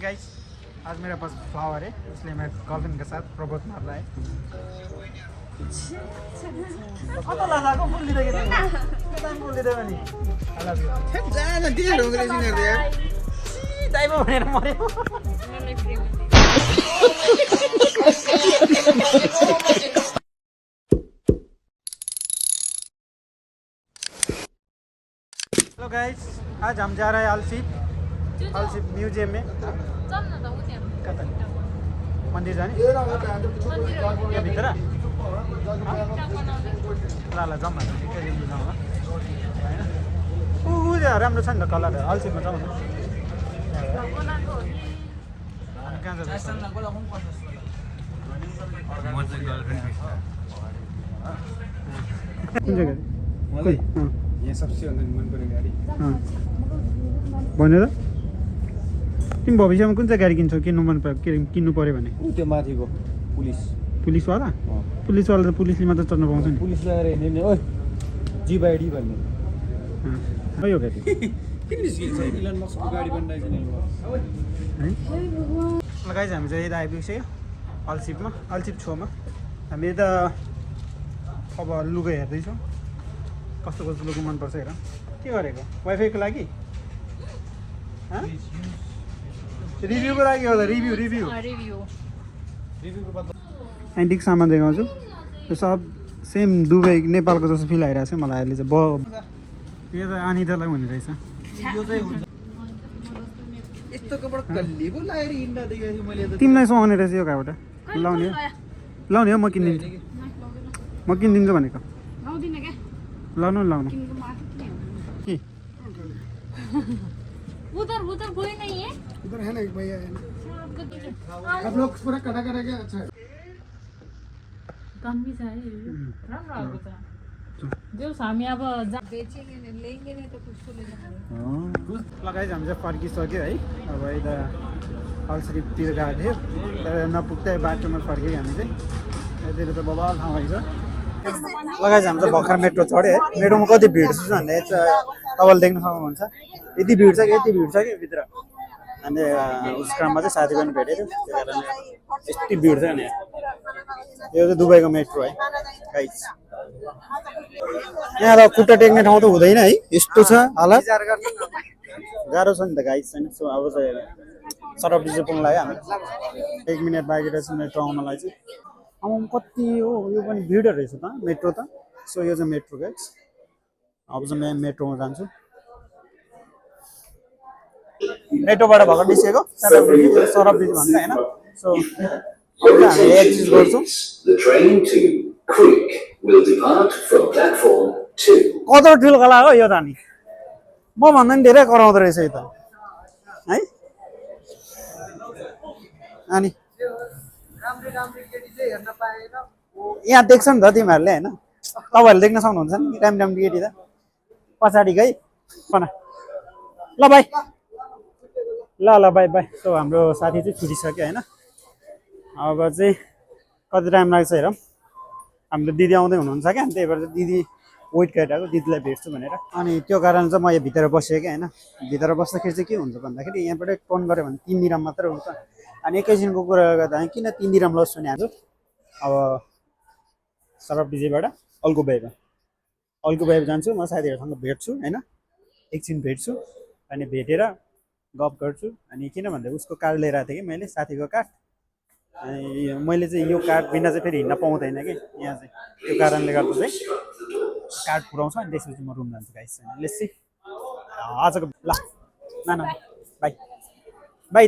Guys, आज मेरे pass flower है, इसलिए मैं गर्लफ्रेंड के साथ प्रपोज मार रहा है। कता लगाको फुल दिँदै के कता फुल दिँदै भने आई लभ यु ठ्याक जान दिएर हो गरे सिनेर यार दाइबो भनेर मर्यो। हेलो गाइस, आज हम जा रहे हैं अलसिप म्यूजियम में। कता मंदिर जाने यहाँ भित्र ल जाउँ न एकैचोटि जाउँ न होइन ऊ राम्रो छ नि त कलर अलसिपमा जाउँ न कहाँ जाँदैछ कुन जग्गा मलाई यहाँ सबसे भन्दा मन पर्ने गाडी भन्यो त तिमी भविष्यमा कुन चाहिँ गाडी किन्छौ किन्नु पर्यो भने त्यो माथिको पुलिसवाला त पुलिसले मात्र चढ्न पाउँछ नि पुलिस लगाएर हिँड्ने ओइ जीबाइडी भन्ने खै हो गाडी किन निस्किन्छ इलन मस्कको गाडी बनिरहेछ नि लगाइज हामी चाहिँ यता आइपुगिसक्यो अलसिप छेउमा हामी यता अब लुगा हेर्दैछौँ कस्तो कस्तो लुगा मनपर्छ हेर के गरेको वाइफाईको लागि रिभ्यूको लागि हो त रिभ्यू एन्टिक सामान देखाउँछु यो सब सेम दुबई नेपालको जस्तो फिल आइरहेको छ मलाई अहिले चाहिँ यो त अनितालाई हुने रहेछ तिमीलाई सुहाउने रहेछ यो कहाँबाट लाउने हो म किनिदिन्छु भनेको लाउनु के उधर कोई नहीं है उधर है ना एक भैया है ना आप लोग पूरा कटा करेंगे अच्छा है काम भी चाहिए राम्रो आएको छ देउस हामी अब बेचेंगे नि लेंगे नि त कुछ ले जाना लगाइज हामी चाहिँ फर्किसक्यो है अब यता अलसिपतिर गएको थियो तर नपुग्दै बाटोमा फर्क्यो हामी चाहिँ यतिर त बबाल ठाउँ रहेछ लगाइज हामी चाहिँ भर्खर मेट्रो चढ्यो है मेट्रोमा कति भिड छ भन्ने तपाईँले देख्न सक्नुहुन्छ यति भिड छ कि भित्र अनि उस क्रममा चाहिँ साथी पनि भेटेको त्यही कारणले यति भिड छ नि यो चाहिँ दुबईको मेट्रो है गाइस यहाँ त खुट्टा टेक्ने ठाउँ त हुँदैन है यस्तो छ हालत गाह्रो छ नि त गाइस होइन सो अब चाहिँ सरप डिजे पुग्नु लाग्यो हामी 1 मिनट बाँकी रहेछ मेट्रो आउनलाई चाहिँ अब कति हो यो पनि भिडहरू रहेछ त मेट्रो त सो यो चाहिँ मेट्रो गाइस अब चाहिँ म मेट्रोमा जान्छु मेट्रोबाट भर्खर निस्केको सरप ब्रिज भन्छ होइन सो हामी एक्जिट गर्छौँ कत्रो ठुलो कला हो यो त नि म भन्दा नि धेरै कराउँदो रहेछ यो त है अनि यहाँ देख्छ नि त तिमीहरूले होइन तपाईँहरूले देख्न सक्नुहुन्छ नि राम्रो केटी त पछाडि गई ल भाइ ल बाई सो हाम्रो साथी चाहिँ छुटिसक्यो होइन अब चाहिँ कति टाइम लाग्छ हेरौँ हाम्रो दिदी आउँदै हुनुहुन्छ क्या त्यही भएर चाहिँ दिदी वेट गरिरहेको दिदीलाई भेट्छु भनेर अनि त्यो कारण चाहिँ म यहाँ भित्र बसेँ क्या होइन भित्र बस्दाखेरि चाहिँ के हुन्छ भन्दाखेरि यहाँबाट टर्न गऱ्यो भने 3 दिराम मात्रै हुन्छ अनि एकैछिनको कुरा गर्दा किन 3 दिराम लस भने आज अब सरप डिजेबाट अल्को बाइब जान्छु म साथीहरूसँग भेट्छु होइन एकछिन भेट्छु अनि भेटेर गफ गर्छु अनि किन भन्दा उसको कार्ड लिएर आएको थिएँ कि मैले साथीको कार्ड अनि मैले चाहिँ यो कार्ड बिना चाहिँ फेरि हिँड्न पाउँदैन कि यहाँ चाहिँ त्यो कारणले गर्दा चाहिँ कार्ड पुऱ्याउँछ अनि त्यसपछि म रुम जान्छु गाइस लेट्स सी आजको ल बाई